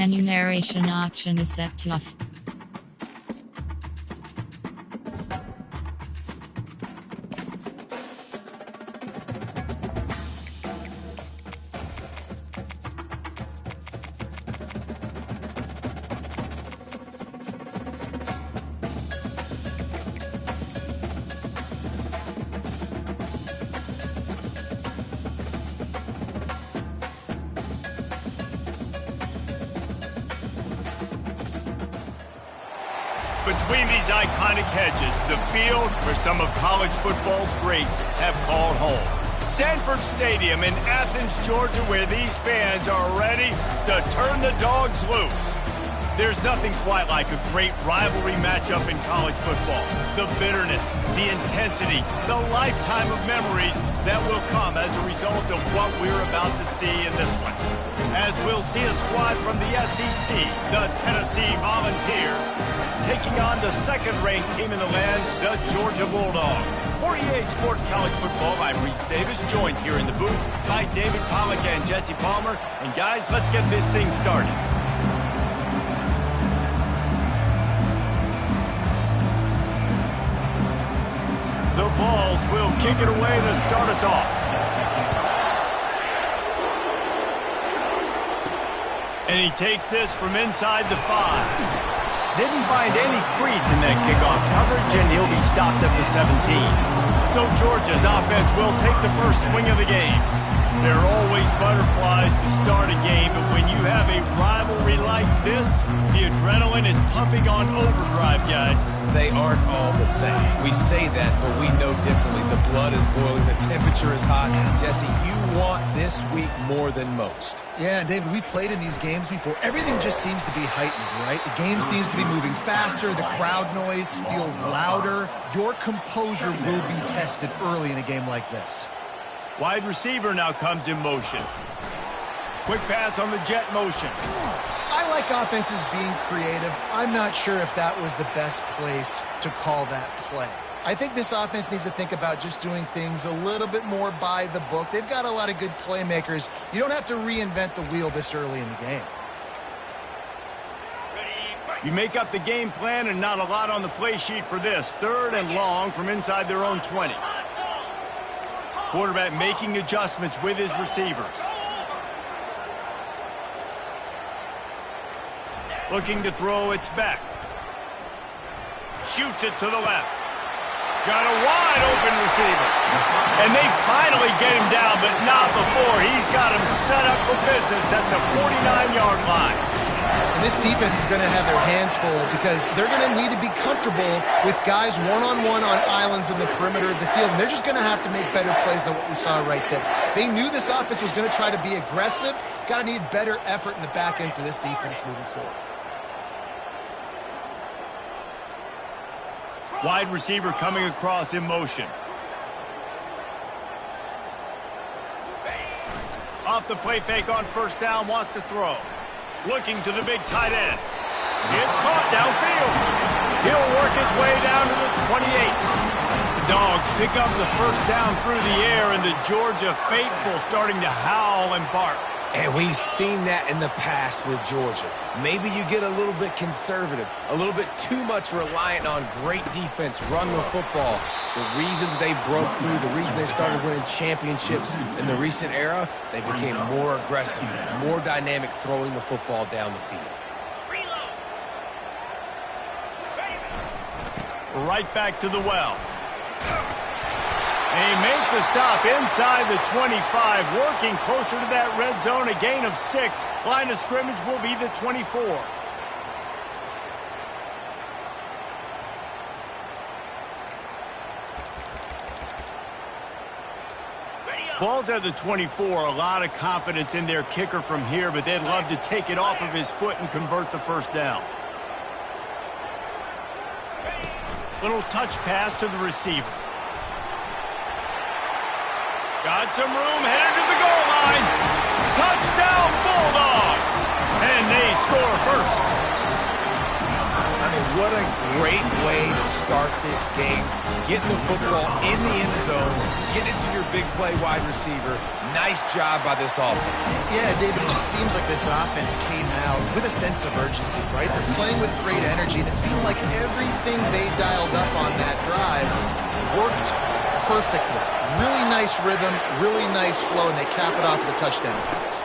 Menu narration option is set to off. Between these iconic hedges, the field where some of college football's greats have called home. Sanford Stadium in Athens, Georgia, where these fans are ready to turn the dogs loose. There's nothing quite like a great rivalry matchup in college football. The bitterness, the intensity, the lifetime of memories that will come as a result of what we're about to see in this one. As we'll see a squad from the SEC, the Tennessee Volunteers, taking on the second-ranked team in the land, the Georgia Bulldogs. For EA Sports College Football, I'm Reese Davis, joined here in the booth by David Pollack and Jesse Palmer. And guys, let's get this thing started. The Vols will kick it away to start us off. And he takes this from inside the 5. Didn't find any crease in that kickoff coverage, and he'll be stopped at the 17. So Georgia's offense will take the first swing of the game. There are always butterflies to start a game, but when you have a rivalry like this, the adrenaline is pumping on overdrive, guys. They aren't all the same. We say that, but we know differently. The blood is boiling, the temperature is hot. Jesse, you want this week more than most. Yeah, David, we've played in these games before. Everything just seems to be heightened, right? The game seems to be moving faster. The crowd noise feels louder. Your composure will be tested early in a game like this. Wide receiver now comes in motion. Quick pass on the jet motion. I like offenses being creative. I'm not sure if that was the best place to call that play. I think this offense needs to think about just doing things a little bit more by the book. They've got a lot of good playmakers. You don't have to reinvent the wheel this early in the game. You make up the game plan and not a lot on the play sheet for this. 3rd and long from inside their own 20. Quarterback making adjustments with his receivers. Looking to throw, it's back. Shoots it to the left. Got a wide open receiver. And they finally get him down, but not before. He's got him set up for business at the 49-yard line. And this defense is going to have their hands full because they're going to need to be comfortable with guys one-on-one on islands in the perimeter of the field. And they're just going to have to make better plays than what we saw right there. They knew this offense was going to try to be aggressive. Got to need better effort in the back end for this defense moving forward. Wide receiver coming across in motion. Off the play fake on first down, wants to throw. Looking to the big tight end. It's caught downfield. He'll work his way down to the 28. The Dogs pick up the first down through the air, and the Georgia faithful starting to howl and bark. And we've seen that in the past with Georgia. Maybe you get a little bit conservative, a little bit too much reliant on great defense, run the football. The reason that they broke through, the reason they started winning championships in the recent era, they became more aggressive, more dynamic throwing the football down the field. Right back to the well. They make the stop inside the 25, working closer to that red zone, a gain of 6. Line of scrimmage will be the 24. Ball's at the 24, a lot of confidence in their kicker from here, but they'd love to take it off of his foot and convert the first down. Little touch pass to the receiver. Got some room, headed to the goal line. Touchdown, Bulldogs! And they score first. I mean, And what a great way to start this game. Getting the football in the end zone, getting it to your big play wide receiver. Nice job by this offense. Yeah, David, it just seems like this offense came out with a sense of urgency, right? They're playing with great energy, and it seemed like everything they dialed up on that drive worked perfectly. Really nice rhythm, really nice flow, and they cap it off with a touchdown pass.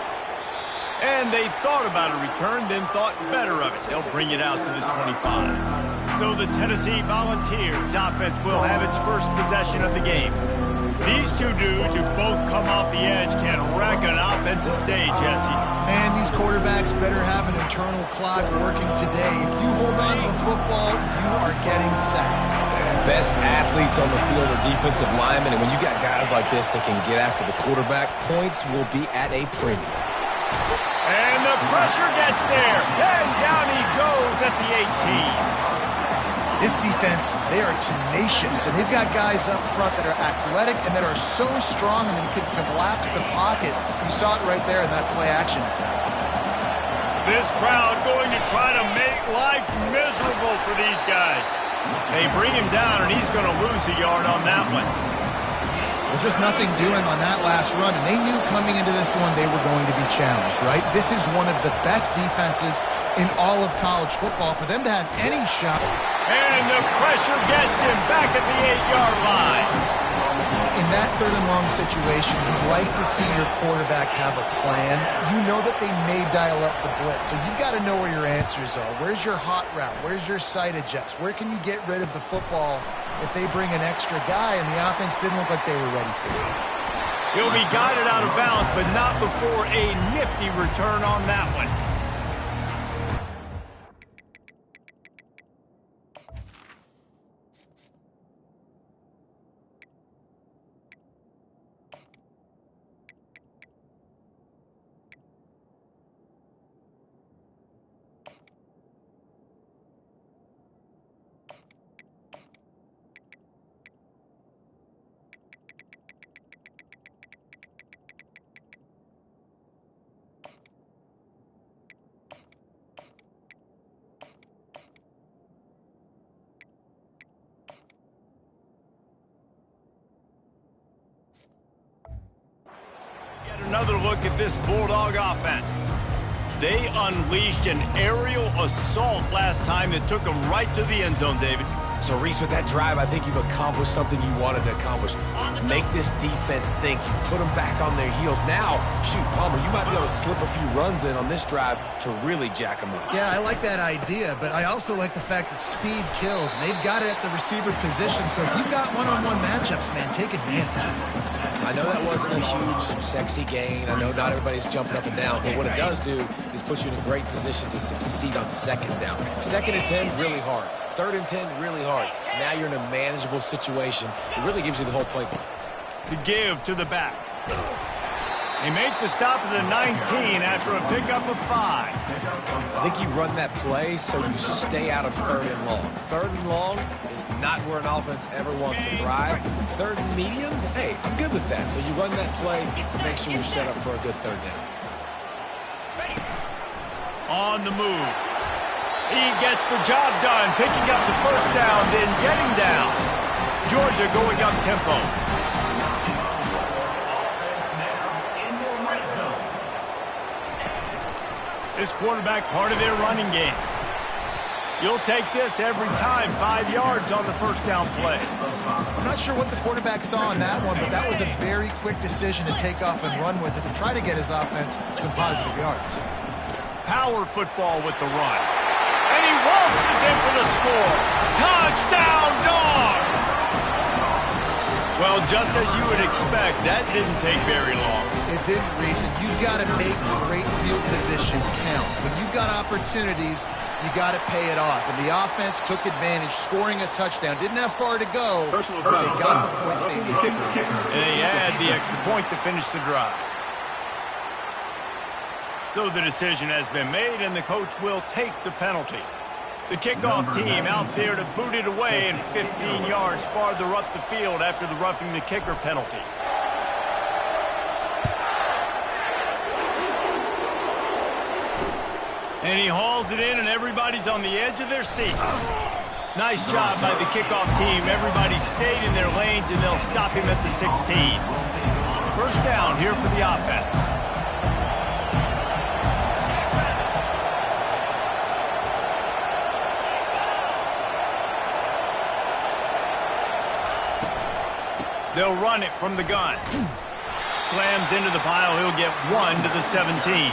And they thought about a return, then thought better of it. They'll bring it out to the 25. So the Tennessee Volunteers offense will have its first possession of the game. These two dudes who both come off the edge can wreck an offensive stage, Jesse. Man, these quarterbacks better have an internal clock working today. If you hold on to the football, you are getting sacked. Best athletes on the field are defensive linemen, and when you got guys like this that can get after the quarterback, points will be at a premium. And the pressure gets there, and down he goes at the 18. This defense, they are tenacious, and they've got guys up front that are athletic and that are so strong and can collapse the pocket. You saw it right there in that play action attack. This crowd going to try to make life miserable for these guys. They bring him down, and he's going to lose a yard on that one. Well, just nothing doing on that last run, and they knew coming into this one they were going to be challenged, right? This is one of the best defenses in all of college football. For them to have any shot. And the pressure gets him back at the 8-yard line. In that third and long situation, you'd like to see your quarterback have a plan. You know that they may dial up the blitz, so you've got to know where your answers are. Where's your hot route? Where's your sight adjust? Where can you get rid of the football if they bring an extra guy and the offense didn't look like they were ready for it? He'll be guided out of bounds, but not before a nifty return on that one. Another look at this Bulldog offense. They unleashed an aerial assault last time that took them right to the end zone, David. So, Reese, with that drive, I think you've accomplished something you wanted to accomplish. Make this defense think. You put them back on their heels. Now, shoot, Palmer, you might be able to slip a few runs in on this drive to really jack them up. Yeah, I like that idea, but I also like the fact that speed kills, and they've got it at the receiver position, so if you've got one-on-one matchups, man, take advantage. I know that wasn't a huge, sexy gain. I know not everybody's jumping up and down, but what it does do is put you in a great position to succeed on second down. Second and 10, really hard. Third and 10, really hard. Now you're in a manageable situation. It really gives you the whole playbook. The give to the back. They make the stop at the 19 after a pickup of 5. I think you run that play so you stay out of third and long. Third and long is not where an offense ever wants to thrive. Third and medium, hey, I'm good with that. So you run that play to make sure you're set up for a good third down. On the move. He gets the job done, picking up the first down, then getting down. Georgia going up tempo. This quarterback part of their running game. You'll take this every time, 5 yards on the first down play. I'm not sure what the quarterback saw on that one, but that was a very quick decision to take off and run with it to try to get his offense some positive yards. Power football with the run. And he waltzes in for the score. Touchdown, Dogs! Well, just as you would expect, that didn't take very long. It didn't, Reese. You've got to make great field position count. When you've got opportunities, you got to pay it off. And the offense took advantage, scoring a touchdown. Didn't have far to go, but they got the points they needed. And they had the extra point to finish the drive. So the decision has been made, and the coach will take the penalty. The kickoff team out there to boot it away and 15 yards farther up the field after the roughing the kicker penalty. And he hauls it in, and everybody's on the edge of their seats. Nice job by the kickoff team. Everybody stayed in their lanes, and they'll stop him at the 16. First down here for the offense. They'll run it from the gun. Slams into the pile. He'll get 1 to the 17.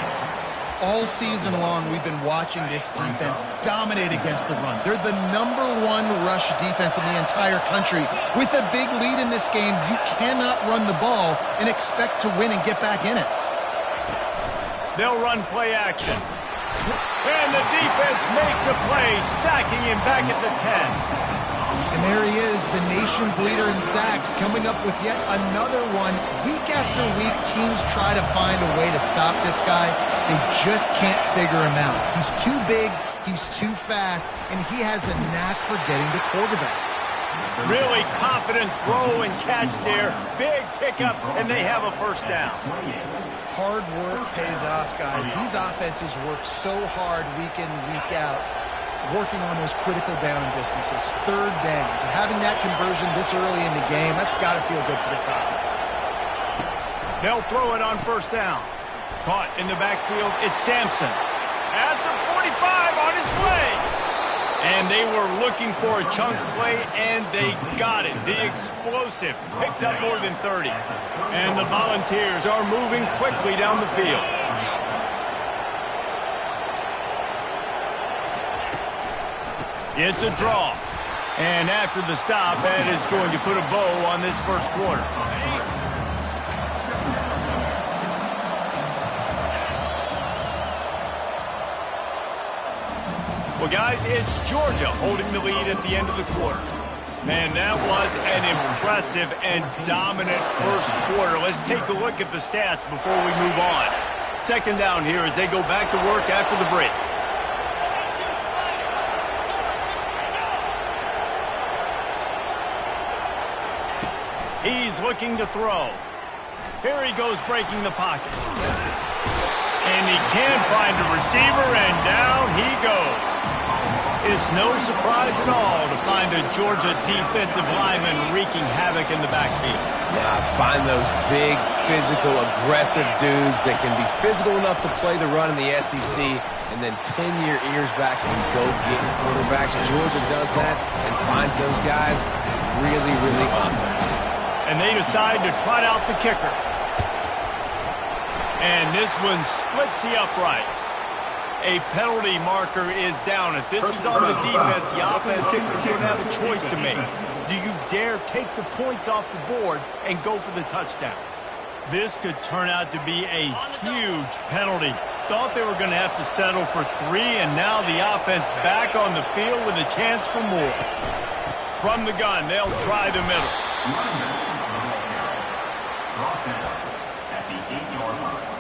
All season long, we've been watching this defense dominate against the run. They're the #1 rush defense in the entire country. With a big lead in this game, you cannot run the ball and expect to win and get back in it. They'll run play action. And the defense makes a play, sacking him back at the 10. And there he is, the nation's leader in sacks, coming up with yet another one. Week after week, teams try to find a way to stop this guy. They just can't figure him out. He's too big, he's too fast, and he has a knack for getting to quarterbacks. Really confident throw and catch there. Big pickup, and they have a first down. Hard work pays off, guys. These offenses work so hard week in, week out, working on those critical down distances, third downs, and having that conversion this early in the game, that's got to feel good for this offense. They'll throw it on first down. Caught in the backfield, it's Sampson. At the 45 on his way. And they were looking for a chunk play, and they got it. The explosive picks up more than 30. And the Volunteers are moving quickly down the field. It's a draw. And after the stop, that is going to put a bow on this first quarter. Well, guys, it's Georgia holding the lead at the end of the quarter. Man, that was an impressive and dominant first quarter. Let's take a look at the stats before we move on. Second down here as they go back to work after the break. He's looking to throw. Here he goes breaking the pocket. And he can't find a receiver, and down he goes. It's no surprise at all to find a Georgia defensive lineman wreaking havoc in the backfield. Yeah, I find those big, physical, aggressive dudes that can be physical enough to play the run in the SEC and then pin your ears back and go get quarterbacks. Georgia does that and finds those guys really, really often. And they decide to trot out the kicker. And this one splits the uprights. A penalty marker is down. If this is on the defense, the offense is going to have a choice to make. Do you dare take the points off the board and go for the touchdown? This could turn out to be a huge penalty. Thought they were going to have to settle for 3, and now the offense back on the field with a chance for more. From the gun, they'll try the middle. At the 8-yard line.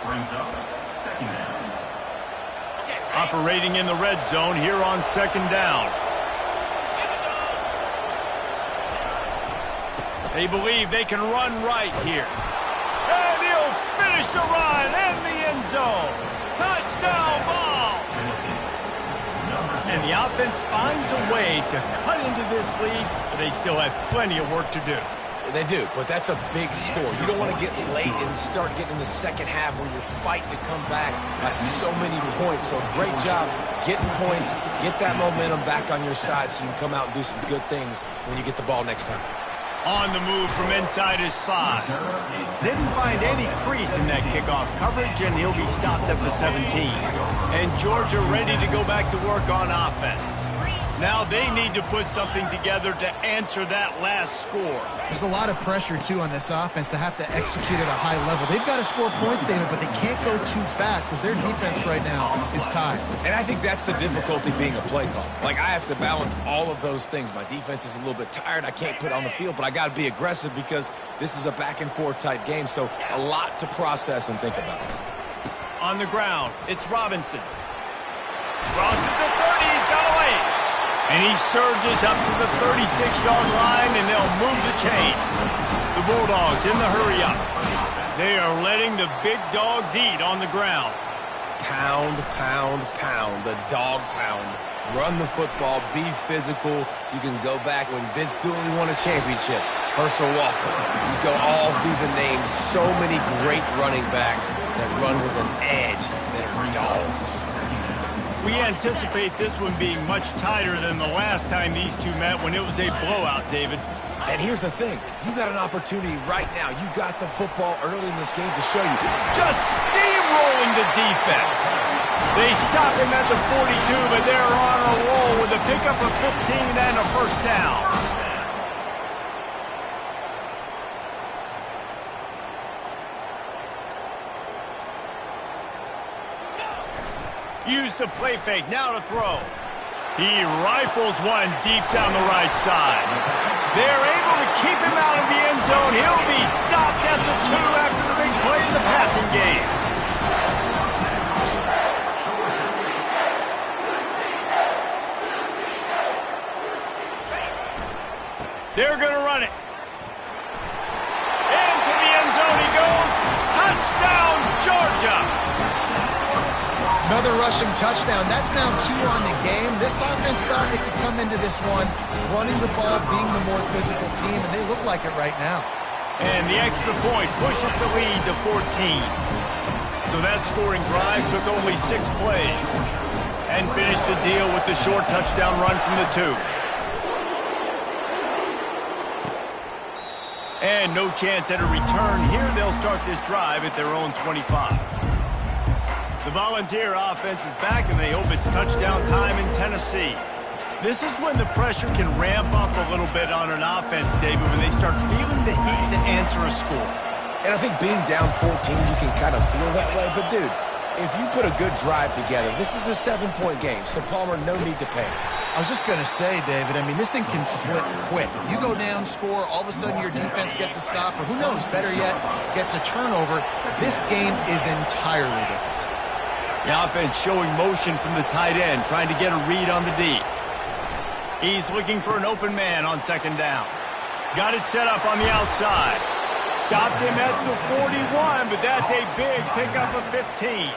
Brings up second down. Operating in the red zone here on second down. They believe they can run right here. And he'll finish the run in the end zone. Touchdown ball! And the offense finds a way to cut into this lead, but they still have plenty of work to do. They do, but that's a big score. You don't want to get late and start getting in the second half where you're fighting to come back by so many points. So great job getting points, get that momentum back on your side so you can come out and do some good things when you get the ball next time. On the move from inside his 5. Didn't find any crease in that kickoff coverage, and he'll be stopped at the 17. And Georgia ready to go back to work on offense. Now they need to put something together to answer that last score. There's a lot of pressure, too, on this offense to have to execute at a high level. They've got to score points, David, but they can't go too fast because their defense right now is tied. And I think that's the difficulty being a play call. Like, I have to balance all of those things. My defense is a little bit tired. I can't put it on the field, but I got to be aggressive because this is a back-and-forth type game, so a lot to process and think about. On the ground, it's Robinson. Crosses the 30, he's got away. And he surges up to the 36-yard line, and they'll move the chain. The Bulldogs in the hurry-up. They are letting the big dogs eat on the ground. pound, pound, pound, the dog pound. Run the football, be physical. You can go back when Vince Dooley won a championship. Herschel Walker. You go all through the names. So many great running backs that run with an edge that are dogs. We anticipate this one being much tighter than the last time these two met when it was a blowout, David. And here's the thing. You got an opportunity right now. You got the football early in this game to show you. Just steamrolling the defense. They stop him at the 42, but they're on a roll with a pickup of 15 and a first down. Use the play fake, now to throw. He rifles one deep down the right side. They're able to keep him out of the end zone. He'll be stopped at the 2 after the big play in the passing game. They're going to run it. Into the end zone he goes. Touchdown, Georgia. Another rushing touchdown. That's now 2 on the game. This offense thought they could come into this one running the ball, being the more physical team, and they look like it right now. And the extra point pushes the lead to 14. So that scoring drive took only 6 plays and finished the deal with the short touchdown run from the 2. And no chance at a return here. They'll start this drive at their own 25. The Volunteer offense is back, and they hope it's touchdown time in Tennessee. This is when the pressure can ramp up a little bit on an offense, David, when they start feeling the heat to answer a score. And I think being down 14, you can kind of feel that way. But, dude, if you put a good drive together, this is a 7-point game. So, Palmer, no need to panic. I was just going to say, David, I mean, this thing can flip quick. You go down, score, all of a sudden your defense gets a stop, or who knows, better yet, gets a turnover. This game is entirely different. The offense showing motion from the tight end, trying to get a read on the D. He's looking for an open man on second down. Got it set up on the outside. Stopped him at the 41, but that's a big pickup of 15.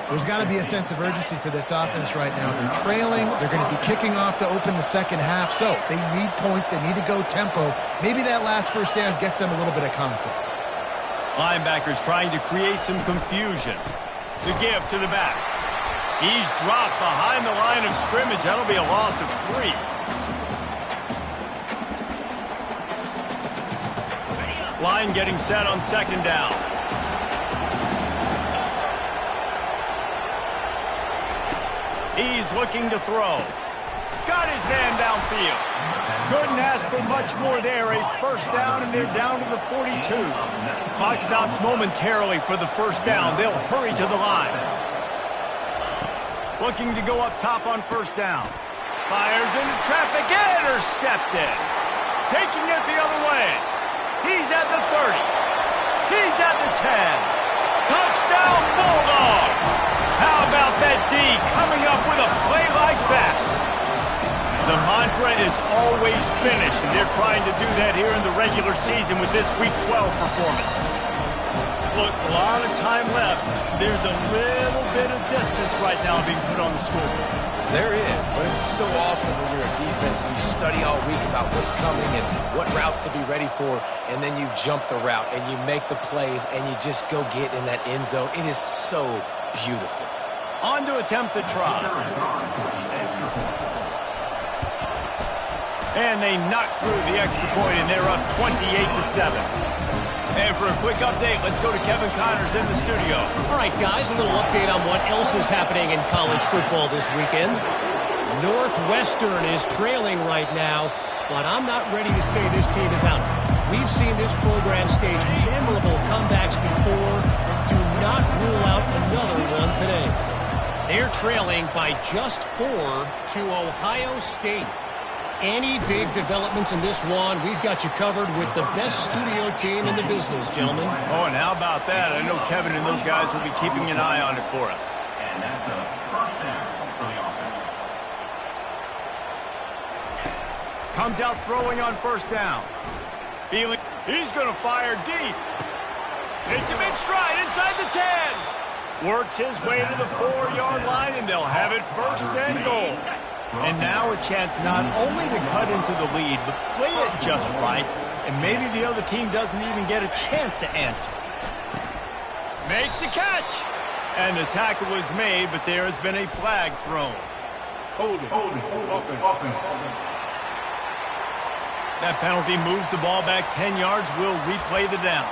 There's got to be a sense of urgency for this offense right now. They're trailing. They're going to be kicking off to open the second half, so they need points. They need to go tempo. Maybe that last first down gets them a little bit of confidence. Linebackers trying to create some confusion. The give to the back. He's dropped behind the line of scrimmage. That'll be a loss of 3. Line getting set on second down. He's looking to throw. Got his man downfield. Couldn't ask for much more there. A first down, and they're down to the 42. Clock stops momentarily for the first down. They'll hurry to the line. Looking to go up top on first down. Fires into traffic. Intercepted. Taking it the other way. He's at the 30. He's at the 10. Touchdown, Bulldogs. How about that D coming up with a play like that? The mantra is always finish, and they're trying to do that here in the regular season with this Week 12 performance. Look, a lot of time left. There's a little bit of distance right now being put on the scoreboard. There is, but it's so awesome when you're a defense and you study all week about what's coming and what routes to be ready for, and then you jump the route and you make the plays and you just go get in that end zone. It is so beautiful. On to attempt the try. And they knock through the extra point, and they're up 28-7. And for a quick update, let's go to Kevin Connors in the studio. All right, guys, a little update on what else is happening in college football this weekend. Northwestern is trailing right now, but I'm not ready to say this team is out. We've seen this program stage memorable comebacks before. Do not rule out another one today. They're trailing by just 4 to Ohio State. Any big developments in this one, we've got you covered with the best studio team in the business, gentlemen. Oh, and how about that? I know Kevin and those guys will be keeping an eye on it for us. And that's a first down for the offense. Comes out throwing on first down. He's going to fire deep. It's a mid-stride inside the 10. Works his way to the 4-yard line, and they'll have it first and goal. And now a chance not only to cut into the lead, but play it just right, and maybe the other team doesn't even get a chance to answer. Makes the catch! And the tackle was made, but there has been a flag thrown. Hold it. Offense. That penalty moves the ball back 10 yards. We'll replay the down.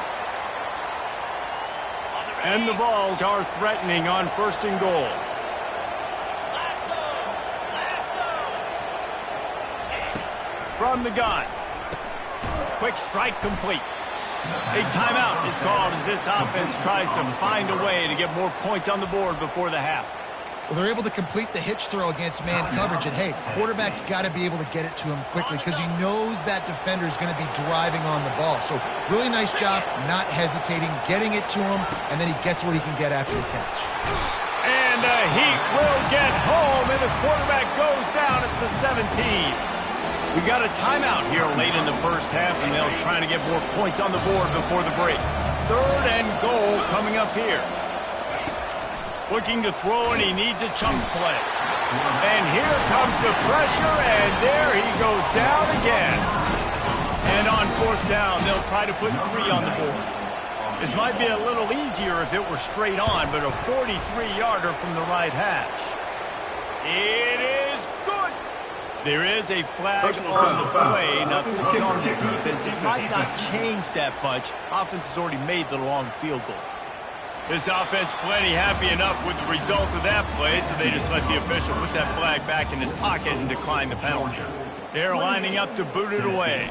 And the Vols are threatening on first and goal. From the gun. Quick strike complete. A timeout is called as this offense tries to find a way to get more points on the board before the half. Well, they're able to complete the hitch throw against man coverage. And, hey, quarterback's got to be able to get it to him quickly because he knows that defender is going to be driving on the ball. So really nice job not hesitating, getting it to him, and then he gets what he can get after the catch. And the Heat will get home, and the quarterback goes down at the 17. We got a timeout here late in the first half, and they'll try to get more points on the board before the break. Third and goal coming up here. Looking to throw, and he needs a chunk play. And here comes the pressure, and there he goes down again. And on fourth down, they'll try to put 3 on the board. This might be a little easier if it were straight on, but a 43-yarder from the right hash. It is good. There is a flag on the play. Now, this is on the defense. It might not change that much. Offense has already made the long field goal. This offense plenty happy enough with the result of that play, so they just let the official put that flag back in his pocket and decline the penalty. They're lining up to boot it away.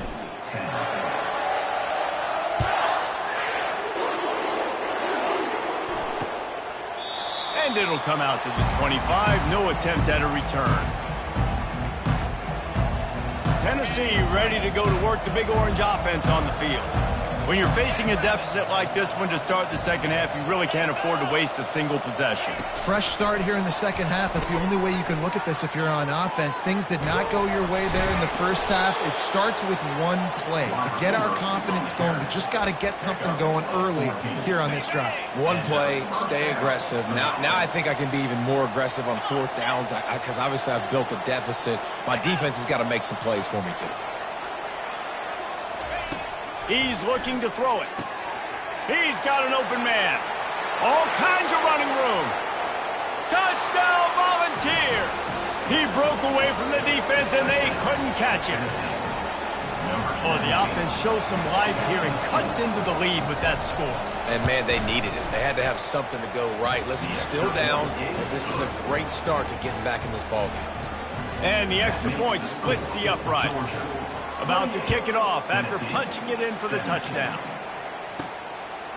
And it'll come out to the 25. No attempt at a return. Tennessee ready to go to work the Big Orange offense on the field. When you're facing a deficit like this one to start the second half, you really can't afford to waste a single possession. Fresh start here in the second half. That's the only way you can look at this if you're on offense. Things did not go your way there in the first half. It starts with one play. To get our confidence going, we just got to get something going early here on this drive. One play, stay aggressive. Now I think I can be even more aggressive on fourth downs because obviously I've built a deficit. My defense has got to make some plays for me too. He's looking to throw it. He's got an open man. All kinds of running room. Touchdown, Volunteers! He broke away from the defense, and they couldn't catch him. Oh, the offense shows some life here and cuts into the lead with that score. And, man, they needed it. They had to have something to go right. Listen, still down, but this is a great start to getting back in this ballgame. And the extra point splits the uprights. About to kick it off after punching it in for the touchdown.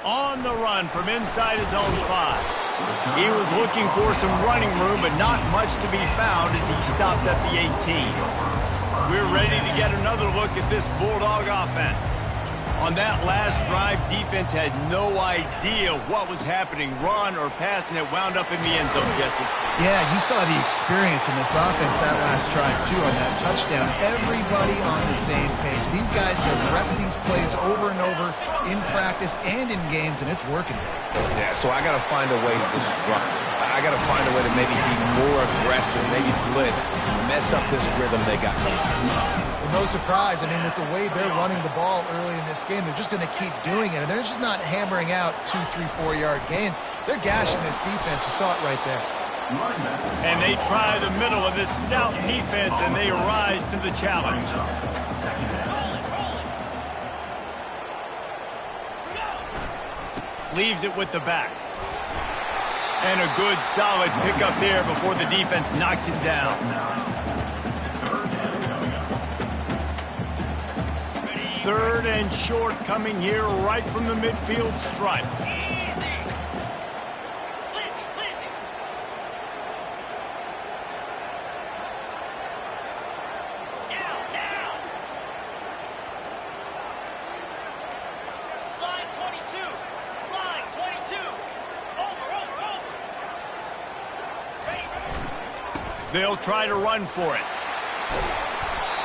On the run from inside his own 5. He was looking for some running room, but not much to be found as he stopped at the 18. We're ready to get another look at this Bulldog offense. On that last drive, defense had no idea what was happening, run or pass, and it wound up in the end zone, Jesse. Yeah, you saw the experience in this offense that last drive, too, on that touchdown. Everybody on the same page. These guys have repped these plays over and over in practice and in games, and it's working. Yeah, so I got to find a way to disrupt it. I got to find a way to maybe be more aggressive, maybe blitz, mess up this rhythm they got going. No surprise. I mean, with the way they're running the ball early in this game, they're just going to keep doing it. And they're just not hammering out 2, 3, 4-yard gains. They're gashing this defense. You saw it right there. And they try the middle of this stout defense, and they rise to the challenge. Leaves it with the back. And a good, solid pickup there before the defense knocks it down. Third and short coming here right from the midfield stripe. They'll try to run for it.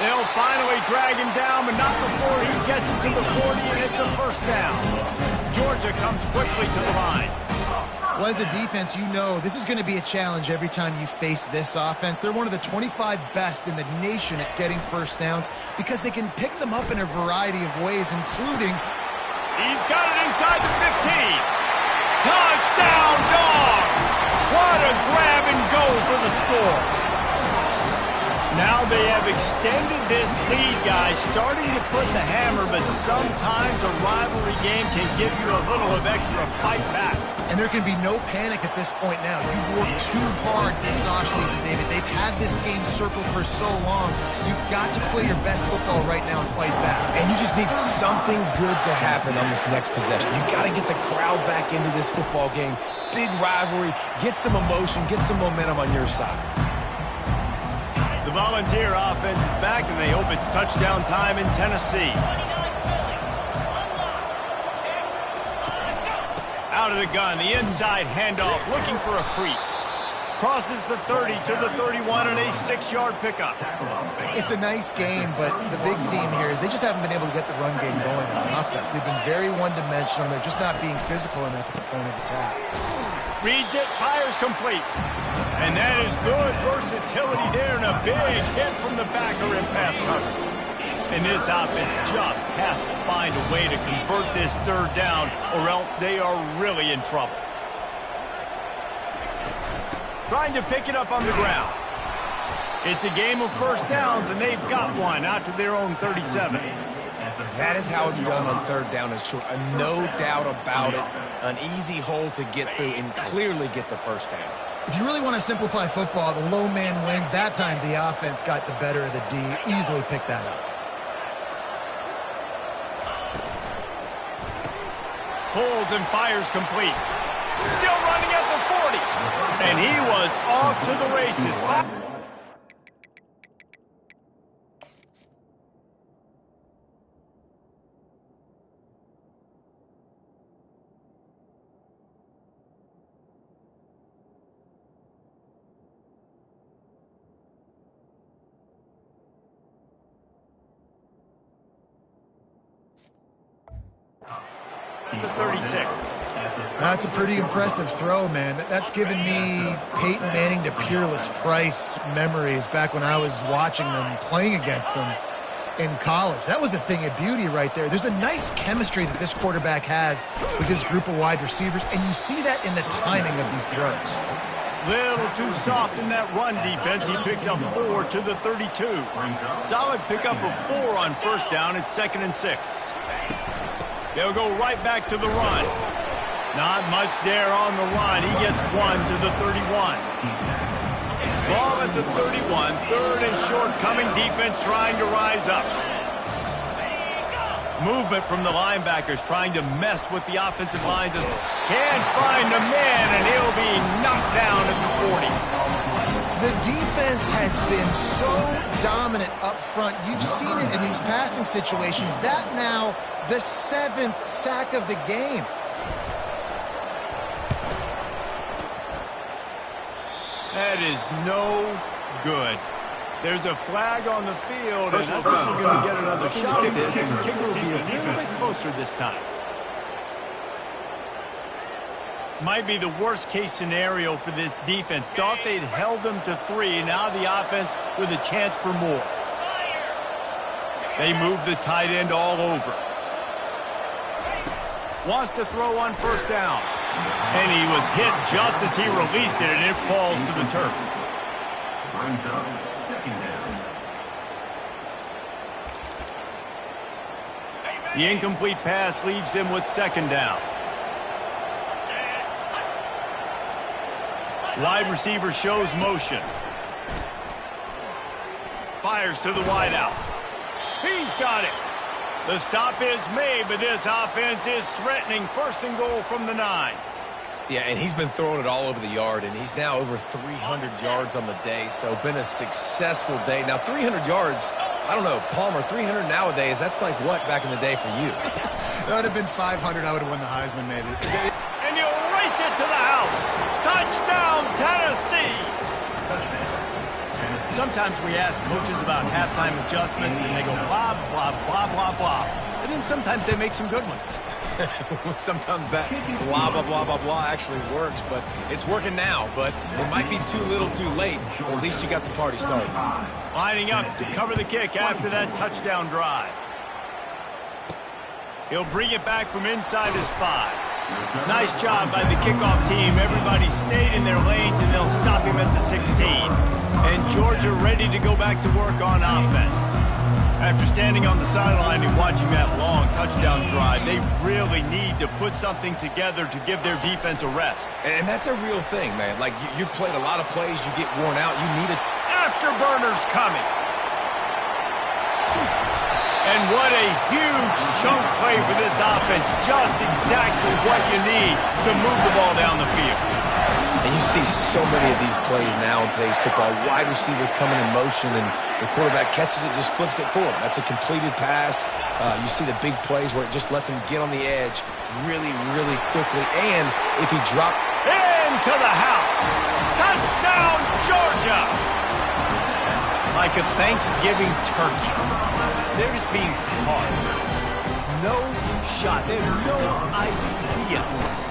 They'll finally drag him down, but not before he gets it to the 40, and it's a first down. Georgia comes quickly to the line. Well, as a defense, you know this is going to be a challenge every time you face this offense. They're one of the 25 best in the nation at getting first downs because they can pick them up in a variety of ways, including... He's got it inside the 15. Touchdown, Dogs! What a grab and go for the score. Now they have extended this lead, guys, starting to put the hammer, but sometimes a rivalry game can give you a little of extra fight back. And there can be no panic at this point now. You worked too hard this offseason, David. They've had this game circled for so long. You've got to play your best football right now and fight back. And you just need something good to happen on this next possession. You got to get the crowd back into this football game. Big rivalry. Get some emotion. Get some momentum on your side. The Volunteer offense is back, and they hope it's touchdown time in Tennessee. Out of the gun, the inside handoff, looking for a crease. Crosses the 30 to the 31 and a 6-yard pickup. It's a nice game, but the big theme here is they just haven't been able to get the run game going on offense. They've been very one-dimensional. They're just not being physical enough at the point of attack. Reads it, fires complete. And that is good versatility there and a big hit from the backer in pass coverage. And this offense just has to find a way to convert this third down or else they are really in trouble. Trying to pick it up on the ground. It's a game of first downs, and they've got one out to their own 37. That is how it's done on third down and short. No doubt about it. An easy hole to get through and clearly get the first down. If you really want to simplify football, the low man wins. That time the offense got the better of the D. Easily picked that up. Pulls and fires complete. Still running at the 40. And he was off to the races. The 36. That's a pretty impressive throw, man. That's given me Peyton Manning to Peerless Price memories back when I was watching them, playing against them in college. That was a thing of beauty right there. There's a nice chemistry that this quarterback has with his group of wide receivers, and you see that in the timing of these throws. Little too soft in that run defense. He picks up 4 to the 32. Solid pickup of 4 on first down. It's 2nd and 6. They'll go right back to the run. Not much there on the run. He gets 1 to the 31. Ball at the 31. 3rd and short coming. Defense trying to rise up. Movement from the linebackers trying to mess with the offensive lines. Can't find a man, and he'll be knocked down at the 40. The defense has been so dominant up front. You've seen it in these passing situations. That now the 7th sack of the game. That is no good. There's a flag on the field, and I think we're going to get another shot at this, and the kicker will be a little bit closer this time. Might be the worst-case scenario for this defense. Thought they'd held them to 3. Now the offense with a chance for more. They move the tight end all over. Wants to throw on first down. And he was hit just as he released it, and it falls to the turf. The incomplete pass leaves him with 2nd down. Wide receiver shows motion. Fires to the wideout. He's got it. The stop is made, but this offense is threatening. 1st and goal from the 9. Yeah, and he's been throwing it all over the yard, and he's now over 300 yards on the day, so been a successful day. Now, 300 yards, I don't know, Palmer, 300 nowadays, that's like what back in the day for you? That would have been 500. I would have won the Heisman, maybe. And he'll race it to the house. Touchdown, Tennessee. Sometimes we ask coaches about halftime adjustments, and they go blah, blah, blah, blah, blah. And then sometimes they make some good ones. Sometimes that blah, blah, blah, blah, blah actually works, but it's working now. But it might be too little too late. But at least you got the party started. Lining up to cover the kick after that touchdown drive. He'll bring it back from inside his 5. Nice job by the kickoff team. Everybody stayed in their lanes, and they'll stop him at the 16. And Georgia ready to go back to work on offense. After standing on the sideline and watching that long touchdown drive, they really need to put something together to give their defense a rest. And that's a real thing, man. Like, you played a lot of plays, you get worn out, you need it. Afterburners coming. And what a huge chunk play for this offense. Just exactly what you need to move the ball down the field. And you see so many of these plays now in today's football. Wide receiver coming in motion, and the quarterback catches it, just flips it forward. That's a completed pass. You see the big plays where it just lets him get on the edge really, really quickly. And if he dropped into the house. Touchdown, Georgia! Like a Thanksgiving turkey. They're just being caught. No shot. They have no idea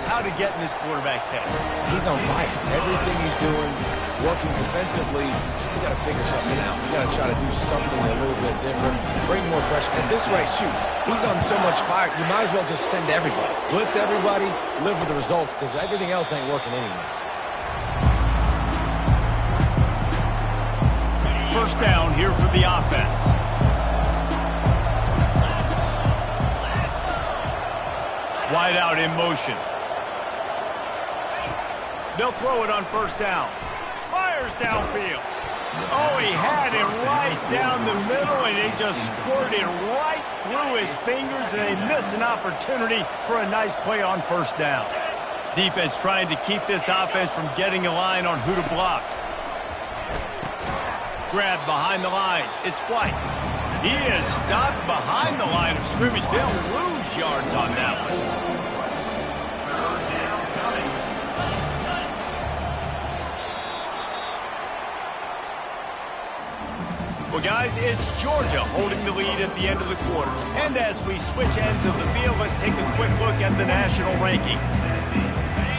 how to get in this quarterback's head. He's on fire. Everything he's doing is working defensively. You got to figure something out. You got to try to do something a little bit different. Bring more pressure. At this rate, shoot, he's on so much fire, you might as well just send everybody. Blitz everybody, live with the results, because everything else ain't working anyways. First down here for the offense. Wide out in motion. They'll throw it on first down. Fires downfield. Oh, he had it right down the middle, and they just squirted right through his fingers, and they miss an opportunity for a nice play on first down. Defense trying to keep this offense from getting a line on who to block. Grab behind the line. It's White. He is stopped behind the line of scrimmage. They'll lose yards on that one. Well, guys, it's Georgia holding the lead at the end of the quarter. And as we switch ends of the field, let's take a quick look at the national rankings.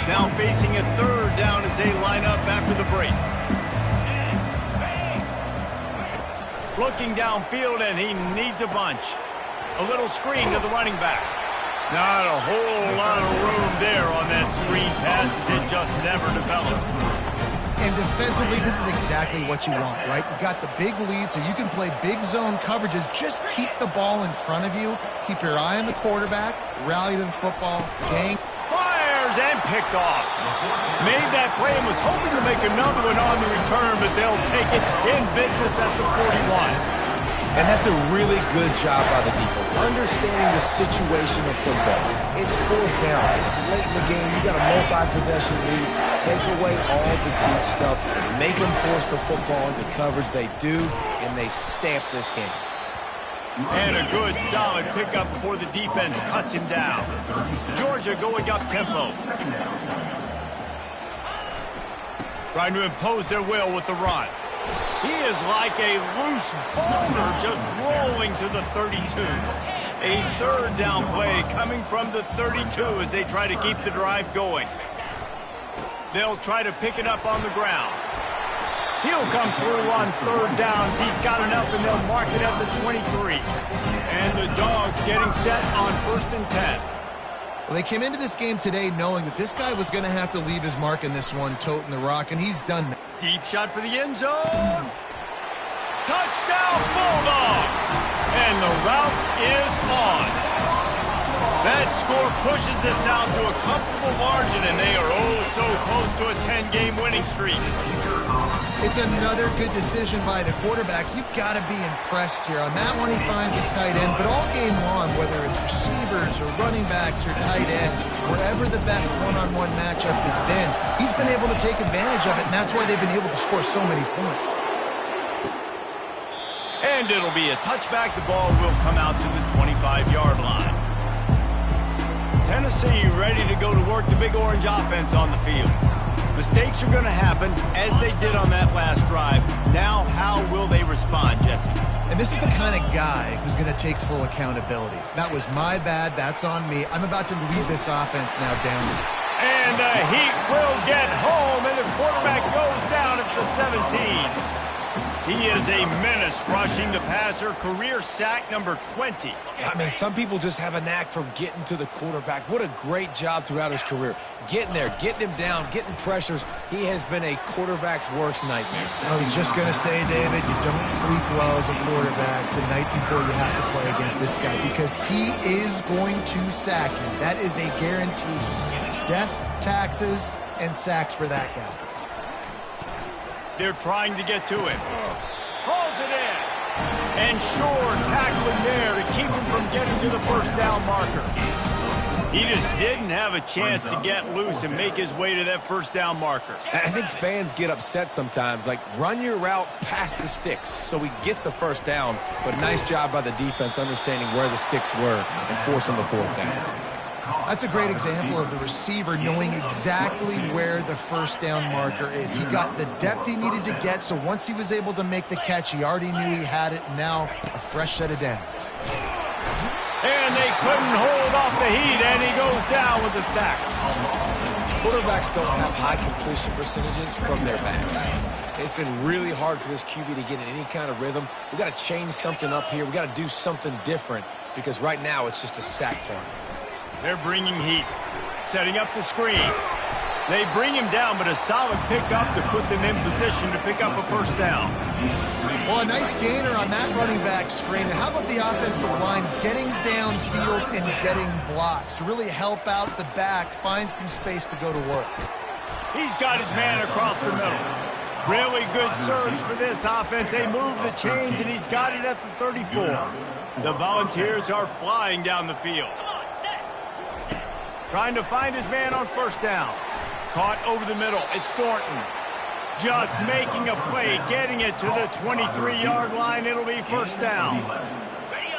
Now facing a third down as they line up after the break. Looking downfield, and he needs a bunch. A little screen to the running back. Not a whole lot of room there on that screen pass, as it just never developed. And defensively, this is exactly what you want, right? You got the big lead, so you can play big zone coverages. Just keep the ball in front of you. Keep your eye on the quarterback. Rally to the football. Gang. Fires and picked off. Made that play and was hoping to make another one on the return, but they'll take it in business at the 41. And that's a really good job by the defense, understanding the situation of football. It's fourth down. It's late in the game. You got a multi-possession lead. Take away all the deep stuff. Make them force the football into coverage. They do, and they stamp this game. And a good, solid pickup before the defense cuts him down. Georgia going up tempo. Trying to impose their will with the run. He is like a loose boulder just rolling to the 32. A third down play coming from the 32 as they try to keep the drive going. They'll try to pick it up on the ground. He'll come through on third downs. He's got enough, and they'll mark it at the 23. And the Dogs getting set on 1st and 10. Well, they came into this game today knowing that this guy was going to have to leave his mark in this one, toting the rock, and he's done that. Deep shot for the end zone. Touchdown, Bulldogs! And the route is on. That score pushes this out to a comfortable margin, and they are oh so close to a 10-game winning streak. It's another good decision by the quarterback. You've got to be impressed here. On that one, he finds his tight end, but all game long, whether it's receivers or running backs or tight ends, wherever the best one-on-one matchup has been, he's been able to take advantage of it, and that's why they've been able to score so many points. And it'll be a touchback. The ball will come out to the 25-yard line. Tennessee ready to go to work, the Big Orange offense on the field. Mistakes are going to happen, as they did on that last drive. Now, how will they respond, Jesse? And this is the kind of guy who's going to take full accountability. That was my bad. That's on me. I'm about to lead this offense now down. And the Heat will get home, and the quarterback goes down at the 17. He is a menace rushing the passer, career sack number 20. I mean, some people just have a knack for getting to the quarterback. What a great job throughout his career. Getting there, getting him down, getting pressures. He has been a quarterback's worst nightmare. I was just going to say, David, you don't sleep well as a quarterback the night before you have to play against this guy because he is going to sack you. That is a guarantee. Death, taxes, and sacks for that guy. They're trying to get to him. Pulls it in. And Shore tackling there to keep him from getting to the first down marker. He just didn't have a chance to get loose and make his way to that first down marker. I think fans get upset sometimes. Like, run your route past the sticks so we get the first down. But nice job by the defense understanding where the sticks were and forcing the fourth down. That's a great example of the receiver knowing exactly where the first down marker is. He got the depth he needed to get, so once he was able to make the catch, he already knew he had it. Now a fresh set of downs. And they couldn't hold off the Heat, and he goes down with the sack. Quarterbacks don't have high completion percentages from their backs. It's been really hard for this QB to get in any kind of rhythm. We've got to change something up here. We've got to do something different because right now it's just a sack point. They're bringing heat, setting up the screen. They bring him down, but a solid pickup to put them in position to pick up a first down. Well, a nice gainer on that running back screen. How about the offensive line getting downfield and getting blocks to really help out the back, find some space to go to work? He's got his man across the middle. Really good surge for this offense. They move the chains, and he's got it at the 34. The Volunteers are flying down the field. Trying to find his man on first down. Caught over the middle. It's Thornton. Just making a play, getting it to the 23-yard line. It'll be first down.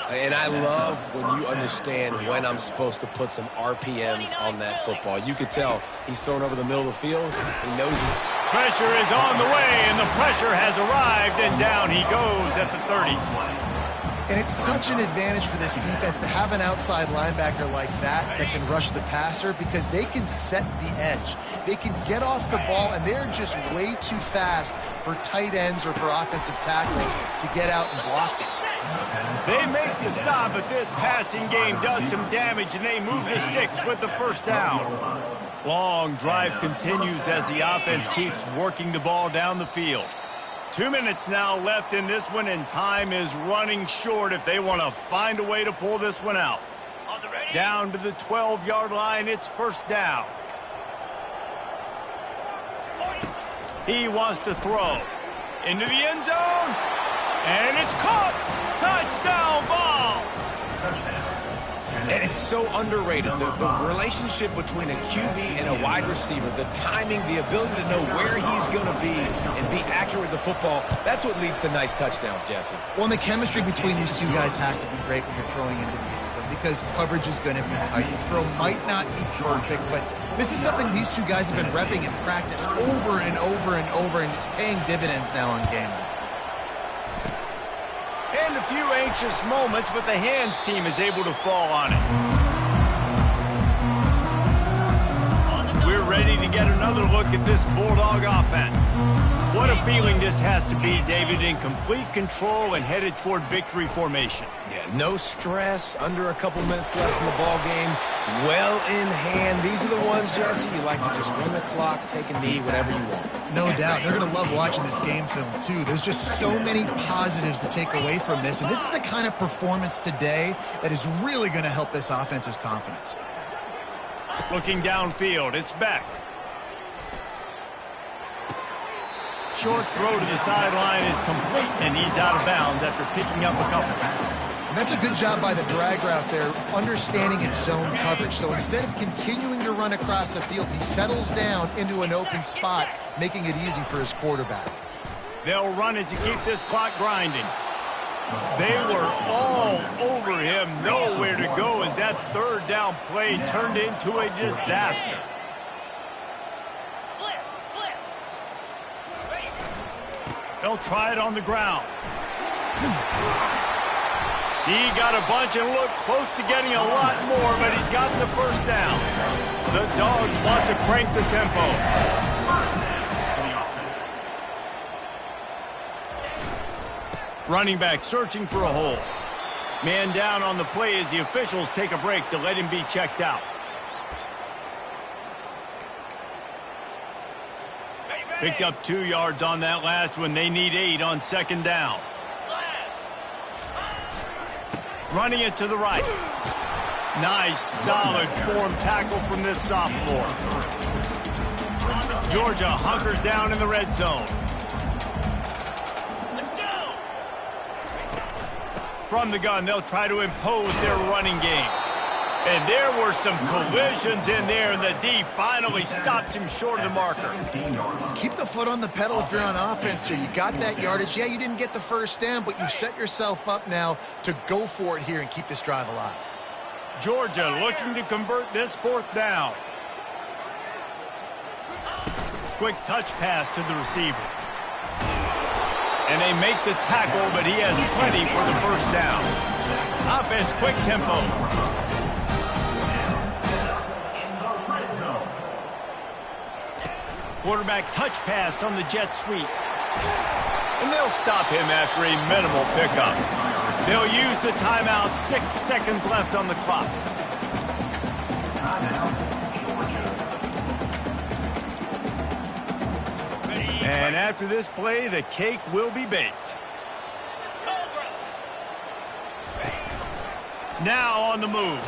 And I love when you understand when I'm supposed to put some RPMs on that football. You could tell he's thrown over the middle of the field. He knows his pressure is on the way, and the pressure has arrived, and down he goes at the 30. And it's such an advantage for this defense to have an outside linebacker like that can rush the passer because they can set the edge. They can get off the ball, and they're just way too fast for tight ends or for offensive tackles to get out and block them. They make the stop, but this passing game does some damage, and they move the sticks with the first down. Long drive continues as the offense keeps working the ball down the field. 2 minutes now left in this one, and time is running short if they want to find a way to pull this one out. Down to the 12-yard line, it's first down. He wants to throw. Into the end zone, and it's caught. Touchdown, Vols! And it's so underrated. The relationship between a QB and a wide receiver, the timing, the ability to know where he's going to be and be accurate with the football, that's what leads to nice touchdowns, Jesse. Well, and the chemistry between these two guys has to be great when you're throwing into the end zone because coverage is going to be tight. The throw might not be perfect, but this is something these two guys have been repping in practice over and over and over, and it's paying dividends now on game day. And a few anxious moments, but the hands team is able to fall on it. We're ready to get another look at this Bulldog offense. What a feeling this has to be, David, in complete control and headed toward victory formation. Yeah, no stress, under a couple minutes left in the ball game, well in hand. These are the ones, Jesse, you like to just run the clock, take a knee, whatever you want. No doubt. They're going to love watching this game film, too. There's just so many positives to take away from this, and this is the kind of performance today that is really going to help this offense's confidence. Looking downfield, it's Beck. Short throw to the sideline is complete, and he's out of bounds after picking up a couple. And that's a good job by the drag route there, understanding its zone coverage. So instead of continuing to run across the field, he settles down into an open spot, making it easy for his quarterback. They'll run it to keep this clock grinding. They were all over him, nowhere to go as that third down play turned into a disaster. They'll try it on the ground. He got a bunch and looked close to getting a lot more, but he's got the first down. The Dogs want to crank the tempo. Running back searching for a hole. Man down on the play as the officials take a break to let him be checked out. Picked up 2 yards on that last one. They need 8 on second down. Running it to the right. Nice, solid form tackle from this sophomore. Georgia hunkers down in the red zone. From the gun, they'll try to impose their running game. And there were some collisions in there, and the D finally stops him short of the marker. Keep the foot on the pedal if you're on offense here. You got that yardage. Yeah, you didn't get the first down, but you set yourself up now to go for it here and keep this drive alive. Georgia looking to convert this fourth down. Quick touch pass to the receiver. And they make the tackle, but he has plenty for the first down. Offense, quick tempo. Quarterback touch pass on the jet sweep. And they'll stop him after a minimal pickup. They'll use the timeout. 6 seconds left on the clock. And after this play, the cake will be baked. Now on the move.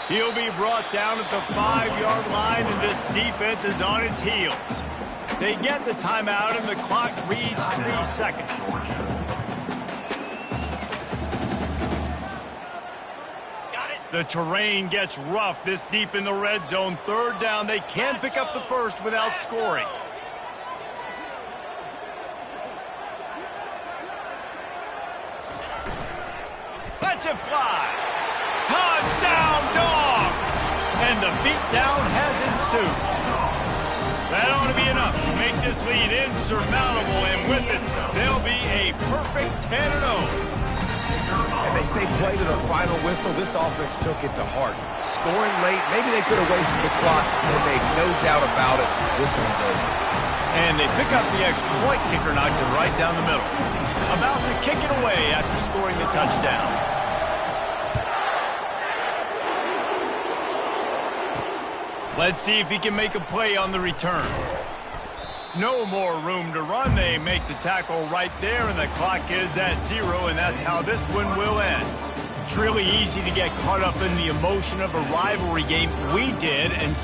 He'll be brought down at the 5-yard line, and this defense is on its heels. They get the timeout, and the clock reads 3 seconds. The terrain gets rough this deep in the red zone. Third down, they can pick up the first without scoring. Lets it fly. Touchdown, Dogs! And the beatdown has ensued. That ought to be enough to make this lead insurmountable, and with it, they'll be a perfect 10-0. And they say play to the final whistle. This offense took it to heart. Scoring late, maybe they could have wasted the clock, and they've no doubt about it. This one's over. And they pick up the extra point. Kicker knocked it right down the middle. About to kick it away after scoring the touchdown. Let's see if he can make a play on the return. No more room to run. They make the tackle right there, and the clock is at 0, and that's how this one will end. It's really easy to get caught up in the emotion of a rivalry game. We did, and